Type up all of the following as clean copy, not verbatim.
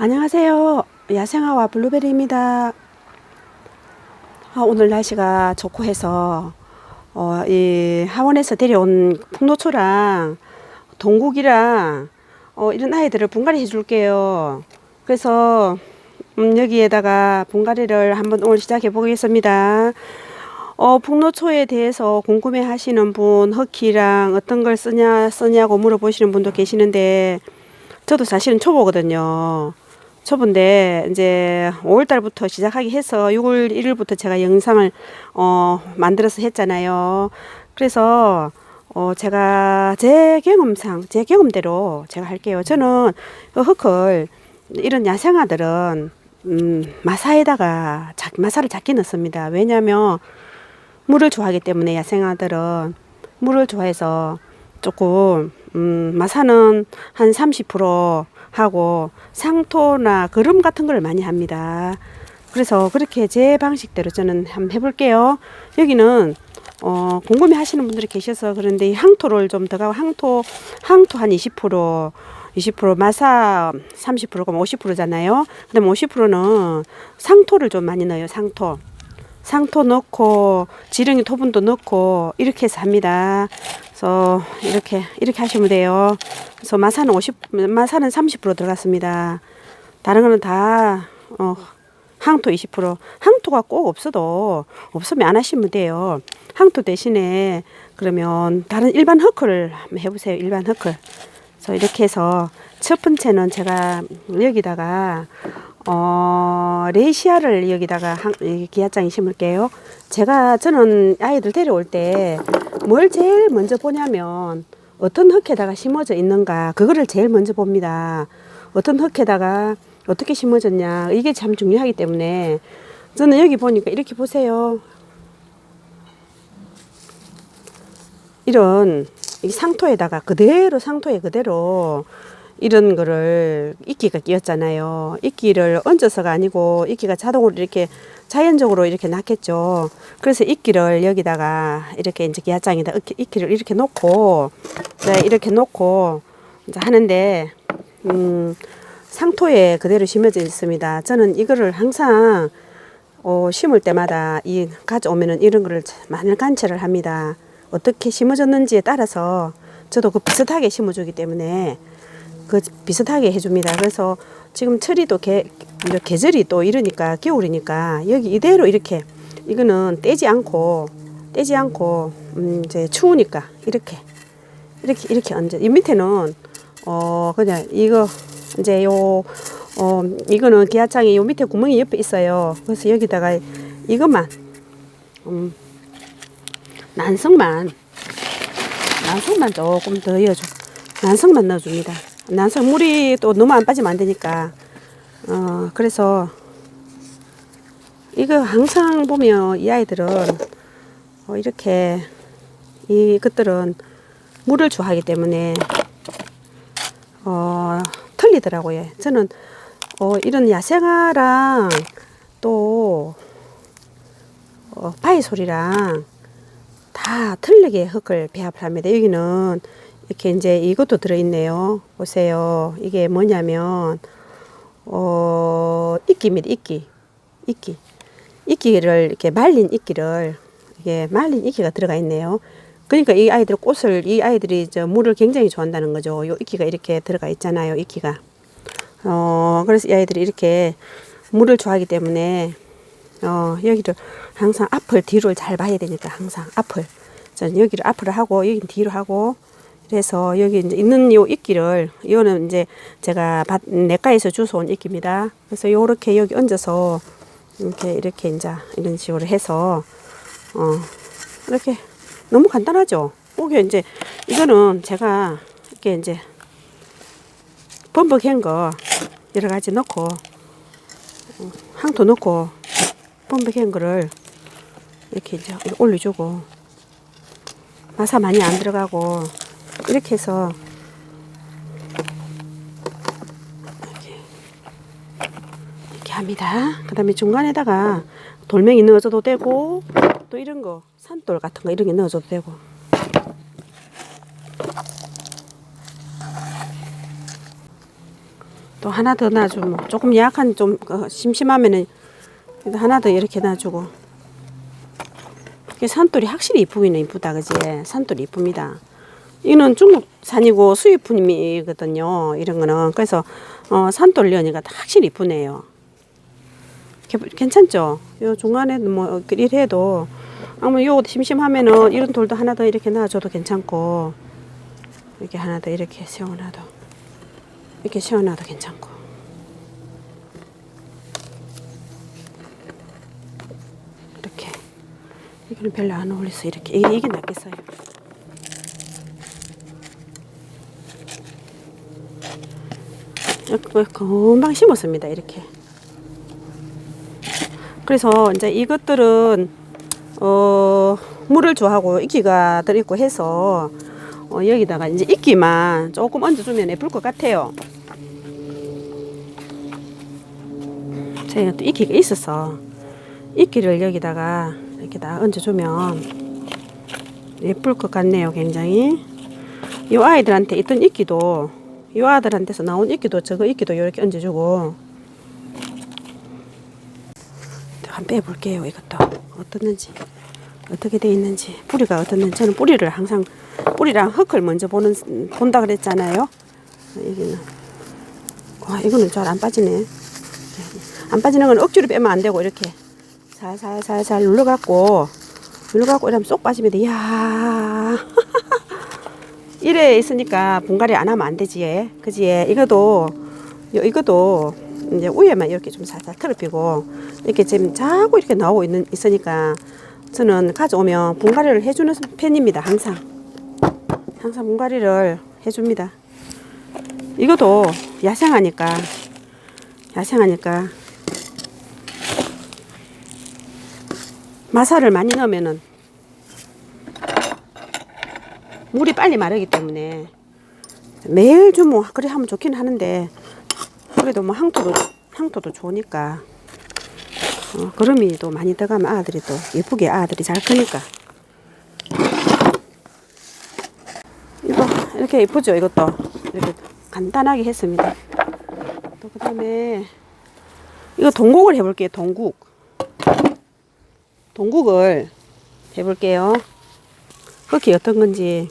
안녕하세요. 야생화와 블루베리입니다. 오늘 날씨가 좋고 해서 이 하원에서 데려온 풍노초랑 동국이랑 이런 아이들을 분갈이 해줄게요. 그래서 여기에다가 분갈이를 한번 오늘 시작해 보겠습니다. 풍노초에 대해서 궁금해 하시는 분, 흑희랑 어떤 걸 쓰냐고 물어보시는 분도 계시는데, 저도 사실은 초보거든요. 초보인데 이제 5월달부터 시작하기 해서 6월 1일부터 제가 영상을 만들어서 했잖아요. 그래서 제가 제 경험대로 제가 할게요. 저는 흙을 이런 야생화들은 마사에다가 마사를 작게 넣습니다. 왜냐하면 물을 좋아하기 때문에 야생화들은 물을 좋아해서 조금 마사는 한 30% 하고 상토나 거름 같은 걸 많이 합니다. 그래서 그렇게 제 방식대로 저는 한번 해볼게요. 여기는 궁금해 하시는 분들이 계셔서 그런데 항토를 좀 더 가고 항토 한 20% 마사 30%가 50%잖아요. 그다음 50%는 상토를 좀 많이 넣어요. 상토 넣고 지렁이 토분도 넣고 이렇게 해서 합니다. 그래서 이렇게 하시면 돼요. 그래서 마사는 30% 들어갔습니다. 다른 거는 다 항토 20%. 항토가 꼭 없으면 안 하시면 돼요. 항토 대신에 그러면 다른 일반 흙을 한번 해보세요. 일반 흙을. 그래서 이렇게 해서 첫 번째는 제가 여기다가 레이시아를 여기다가 기아장에 심을게요. 저는 아이들 데려올 때 뭘 제일 먼저 보냐면 어떤 흙에다가 심어져 있는가 그거를 제일 먼저 봅니다. 어떤 흙에다가 어떻게 심어졌냐 이게 참 중요하기 때문에 저는 여기 보니까 이렇게 보세요. 이런 상토에 그대로 이런 거를 이끼가 끼었잖아요. 이끼를 얹어서가 아니고 이끼가 자동으로 이렇게 자연적으로 이렇게 났겠죠. 그래서 이끼를 여기다가 이렇게 이제 기아장에다 이끼를 이렇게 놓고 이렇게 놓고 이제 하는데 상토에 그대로 심어져 있습니다. 저는 이거를 항상 심을 때마다 가져오면은 이런 거를 많이 관찰을 합니다. 어떻게 심어졌는지에 따라서 저도 그 비슷하게 심어주기 때문에 비슷하게 해줍니다. 그래서 지금 철이도 계절이 또 이러니까 겨울이니까 여기 이대로 이렇게 이거는 떼지 않고 이제 추우니까 이렇게 얹어. 이 밑에는 그냥 이거 이제 이거는 기아장이 요 밑에 구멍이 옆에 있어요. 그래서 여기다가 이것만 난성만 조금 더 넣어줘. 난성만 넣어줍니다. 난성 물이 또 너무 안 빠지면 안 되니까. 그래서 이거 항상 보면 이 아이들은 이렇게 이것들은 물을 좋아하기 때문에 틀리더라고요. 저는 이런 야생화랑 또 바위솔이랑 다 틀리게 흙을 배합을 합니다. 여기는 이렇게 이제 이것도 들어있네요. 보세요. 이게 뭐냐면 이끼입니다. 이끼를 이렇게 말린 이끼가 들어가 있네요. 그러니까 이 아이들이 물을 굉장히 좋아한다는 거죠. 요 이끼가 이렇게 들어가 있잖아요. 이끼가. 그래서 이 아이들이 이렇게 물을 좋아하기 때문에 여기를 항상 앞을 뒤를 잘 봐야 되니까 항상 앞을. 저는 여기를 앞으로 하고 여기는 뒤로 하고 그래서 여기 이제 있는 요 이끼를 이거는 이제 제가 냇가에서 주워온 이끼입니다. 그래서 요렇게 여기 얹어서 이렇게 이제 이런 식으로 해서 이렇게 너무 간단하죠. 여기 이제 이거는 제가 이렇게 이제 범벅한 거 여러 가지 넣고 항토 넣고 범벅한 거를 이렇게 이제 올려주고 마사 많이 안 들어가고 이렇게 해서 이렇게 합니다. 그 다음에 중간에다가 돌멩이 넣어줘도 되고 또 이런 거 산돌 같은 거 이런 게 넣어줘도 되고 또 하나 더 놔주면 조금 약한 좀 심심하면은 하나 더 이렇게 놔주고. 산돌이 확실히 이쁘기는 이쁘다, 그지? 산돌이 이쁩니다. 이거는 중국산이고 수입품이거든요. 이런 거는. 그래서 산돌 연이가 확실히 이쁘네요. 괜찮죠? 요 중간에 뭐 이래도 아무 요 심심하면은 이런 돌도 하나 더 이렇게 놔줘도 괜찮고, 이렇게 하나 더 이렇게 세워놔도, 이렇게 세워놔도 괜찮고. 이렇게. 이거는 별로 안 어울려서 이렇게. 이게 낫겠어요. 금방 심었습니다. 이렇게. 그래서 이제 이것들은 물을 좋아하고 이끼가 들어있고 해서 여기다가 이제 이끼만 조금 얹어주면 예쁠 것 같아요. 제가 또 이끼가 있어서 이끼를 여기다가 이렇게 다 얹어주면 예쁠 것 같네요. 굉장히. 이 아이들한테 있던 이끼도, 이 아들한테서 나온 이끼도, 저거 이끼도 이렇게 얹어주고. 한번 빼볼게요. 이것도 어떻는지, 어떻게 돼 있는지, 뿌리가 어떻는지. 저는 뿌리를 항상 뿌리랑 흙을 먼저 본다 그랬잖아요. 여기는 와, 이거는 잘 안 빠지네. 안 빠지는 건 억지로 빼면 안 되고 이렇게 살살살살 눌러갖고 이러면 쏙 빠지면 돼. 이야. 이래 있으니까 분갈이 안 하면 안 되지. 그지? 이것도 이제 위에만 이렇게 좀 살살 틀어피고 이렇게 지금 자꾸 이렇게 나오고 있으니까 저는 가져오면 분갈이를 해주는 편입니다. 항상 분갈이를 해줍니다. 이것도 야생하니까 마사를 많이 넣으면은 물이 빨리 마르기 때문에 매일 좀 뭐 그래 하면 좋긴 하는데, 그래도 뭐 향토도 좋으니까 거름이도 많이 들어가면 아들이 또 예쁘게 아들이 잘 크니까. 이거 이렇게 예쁘죠? 이것도 이렇게 간단하게 했습니다. 또 그다음에 이거 동국을 해볼게요. 동국을 해볼게요. 그게 어떤 건지.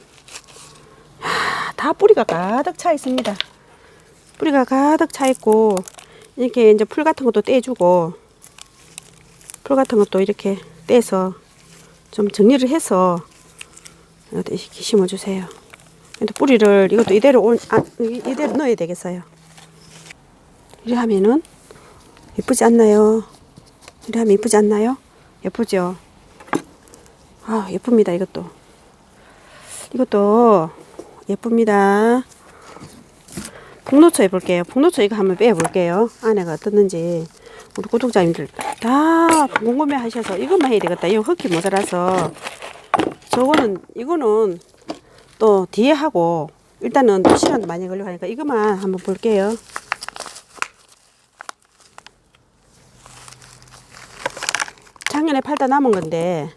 다 뿌리가 가득 차 있습니다. 뿌리가 가득 차 있고, 이렇게 이제 풀 같은 것도 떼주고, 풀 같은 것도 이렇게 떼서 좀 정리를 해서 이렇게 심어주세요. 뿌리를 이것도 이대로 넣어야 되겠어요. 이래 하면은 예쁘지 않나요? 이래 하면 예쁘지 않나요? 예쁘죠? 아, 예쁩니다. 이것도 예쁩니다. 복로초 해볼게요. 복로초 이거 한번 빼볼게요. 안에가 어떻는지. 우리 구독자님들 다 궁금해 하셔서 이것만 해야 되겠다. 이거 흙이 모자라서. 이거는 또 뒤에 하고, 일단은 또 시간도 많이 걸려 가니까 이것만 한번 볼게요. 작년에 팔다 남은 건데,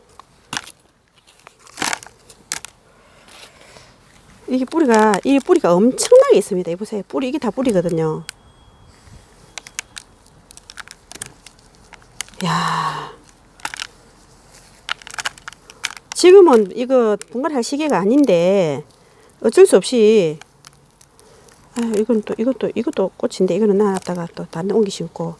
이 뿌리가 엄청나게 있습니다. 이 보세요. 이게 다 뿌리거든요. 야, 지금은 이거 분갈이 할 시기가 아닌데 어쩔 수 없이, 이것도 꽃인데 이거는 놔놨다가 또 다른 데 옮기 심고.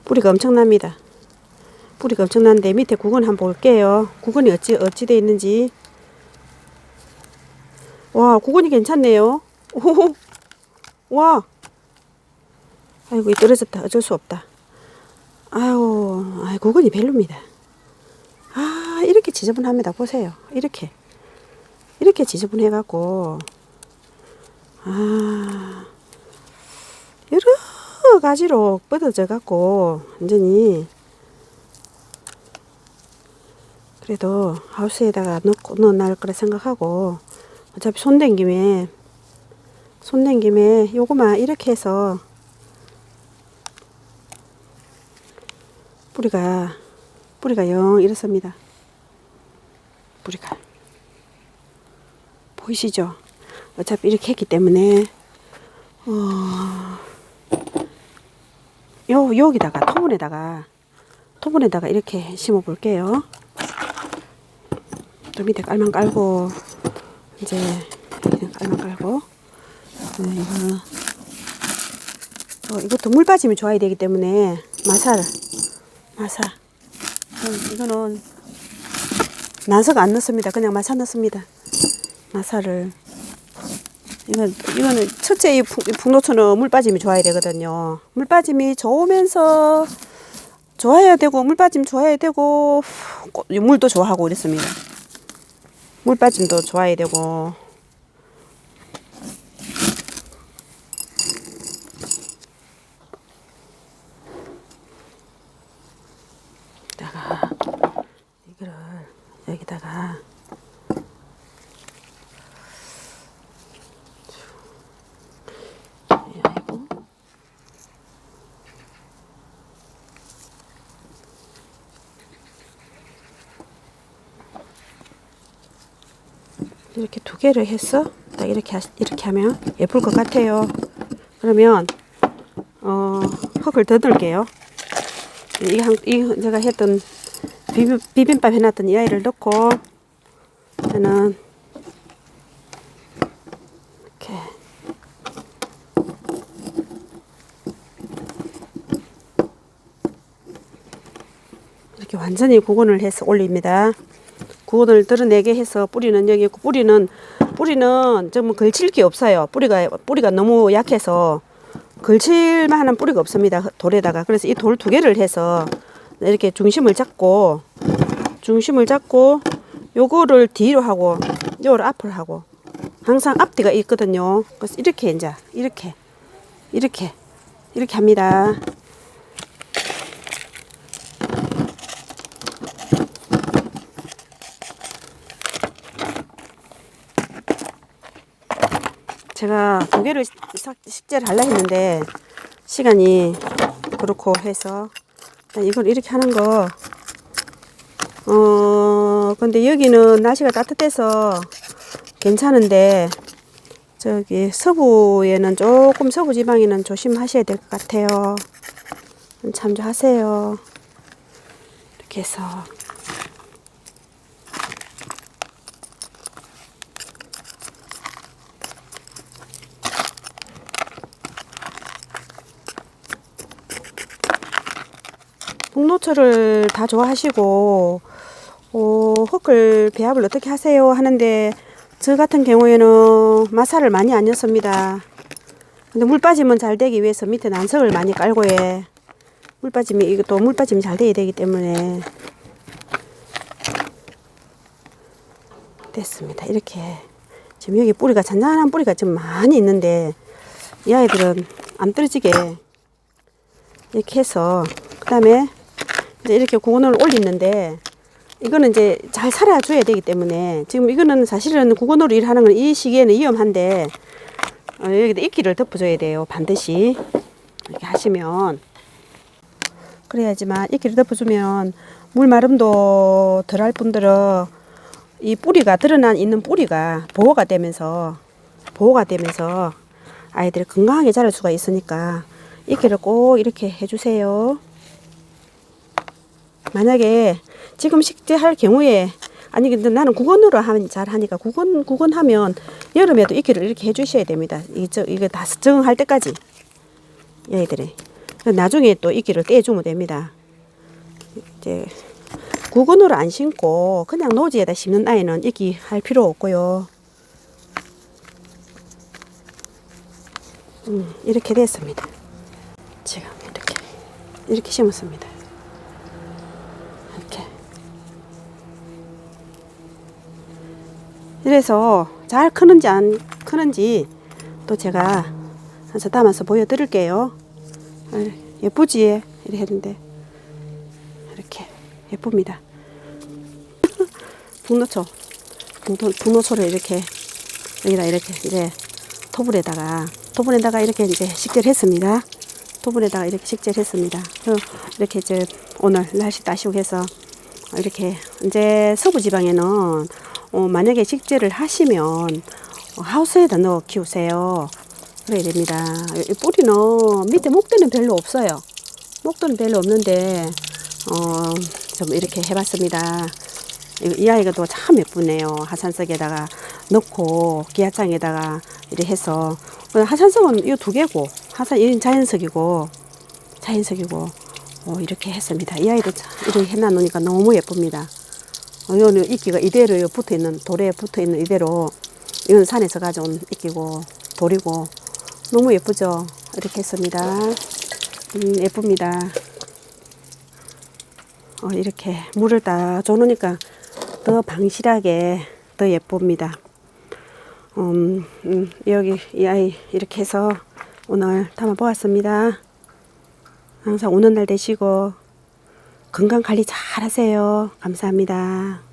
뿌리가 엄청납니다. 뿌리가 엄청난데 밑에 구근 한번 볼게요. 구근이 어찌 돼 있는지. 와, 구근이 괜찮네요. 오, 와. 아이고, 떨어졌다. 어쩔 수 없다. 아유, 구근이 별로입니다. 아, 이렇게 지저분합니다. 보세요. 이렇게 지저분해갖고, 여러 가지로 뻗어져갖고, 완전히. 그래도 하우스에다가 넣어놓을 거라 생각하고, 어차피 손 댄 김에 요거만 이렇게 해서 뿌리가 영 이렇습니다. 뿌리가 보이시죠? 어차피 이렇게 했기 때문에 여기다가 토분에다가 이렇게 심어 볼게요. 또 밑에 깔만 깔고 이제 그냥 깔만 깔고 이것도 물 빠짐이 좋아야 되기 때문에 마사 이거는 난석 안 넣습니다. 그냥 마사 넣습니다. 마사를 이거는 첫째 이 북노초는 물 빠짐이 좋아야 되거든요. 물 빠짐이 좋으면서 좋아야 되고 물 빠짐 좋아야 되고 물도 좋아하고 이랬습니다. 물 빠짐도 좋아야 되고 이거를 여기다가 이렇게 두 개를 해서 딱 이렇게 하면 예쁠 것 같아요. 그러면 흙을 더 넣을게요. 이 제가 했던 비빔밥 해놨던 이 아이를 넣고 저는 이렇게 완전히 구근을 해서 올립니다. 구근을 드러내게 해서 뿌리는 여기 있고 뿌리는 좀 걸칠 게 없어요. 뿌리가 너무 약해서 걸칠만한 뿌리가 없습니다. 돌에다가. 그래서 이 돌 두 개를 해서 이렇게 중심을 잡고 요거를 뒤로 하고 요거를 앞을 하고 항상 앞뒤가 있거든요. 그래서 이렇게 이제 이렇게 합니다. 제가 두 개를 식재를 하려 했는데 시간이 그렇고 해서 이걸 이렇게 하는 거 근데 여기는 날씨가 따뜻해서 괜찮은데 저기 서부에는 조금 서부 지방에는 조심하셔야 될 것 같아요. 참조하세요. 이렇게 해서 북노초를 다 좋아하시고 흙을 배합을 어떻게 하세요 하는데 저 같은 경우에는 마사를 많이 안 넣습니다. 근데 물 빠짐은 잘 되기 위해서 밑에 난석을 많이 깔고 해. 물 빠짐이 잘 돼야 되기 때문에 됐습니다. 이렇게 지금 여기 뿌리가 잔잔한 뿌리가 좀 많이 있는데 이 아이들은 안 떨어지게 이렇게 해서 그 다음에 이제 이렇게 구근을 올리는데 이거는 이제 잘 살아줘야 되기 때문에 지금 이거는 사실은 구근으로 일하는 건 이 시기에는 위험한데 여기다 이끼를 덮어줘야 돼요. 반드시 이렇게 하시면 그래야지만 이끼를 덮어주면 물 마름도 덜할 뿐더러 이 뿌리가 드러난 있는 뿌리가 보호가 되면서 아이들이 건강하게 자랄 수가 있으니까 이끼를 꼭 이렇게 해주세요. 만약에 지금 식재할 경우에 아니 근데 나는 구근으로 하면 잘 하니까 구근하면 여름에도 이끼를 이렇게 해주셔야 됩니다. 이거 다 적응할 때까지 얘들이 나중에 또 이끼를 떼주면 됩니다. 이제 구근으로 안 심고 그냥 노지에다 심는 아이는 이끼 할 필요 없고요. 이렇게 됐습니다. 지금 이렇게 심었습니다. 이렇게. 이래서 잘 크는지 안 크는지 또 제가 해서 담아서 보여드릴게요. 예쁘지? 이렇게 했는데 이렇게 예쁩니다. 북노초를 이렇게 여기다 이렇게 이제 토분에다가 이렇게 이제 식재를 했습니다. 토분에다가 이렇게 식재를 했습니다. 이렇게 이제 오늘 날씨 따시고 해서 이렇게 이제 서부 지방에는 만약에 식재를 하시면 하우스에다 넣어 키우세요. 그래야 됩니다. 이 뿌리는 밑에 목대는 별로 없어요. 목대는 별로 없는데 좀 이렇게 해봤습니다. 이 아이가 또 참 예쁘네요. 하산석에다가 넣고 기아장에다가 이렇게 해서 하산석은 이 두 개고 이 자연석이고 이렇게 했습니다. 이 아이도 이렇게 해놔놓으니까 너무 예쁩니다. 이거는 이끼가 이대로 붙어있는 돌에 붙어있는 이대로 이건 산에서 가져온 이끼고 돌이고 너무 예쁘죠. 이렇게 했습니다. 예쁩니다. 이렇게 물을 딱 줘놓으니까 더 방실하게 더 예쁩니다. 여기 이 아이 이렇게 해서 오늘 담아 보았습니다. 항상 오는 날 되시고 건강 관리 잘 하세요. 감사합니다.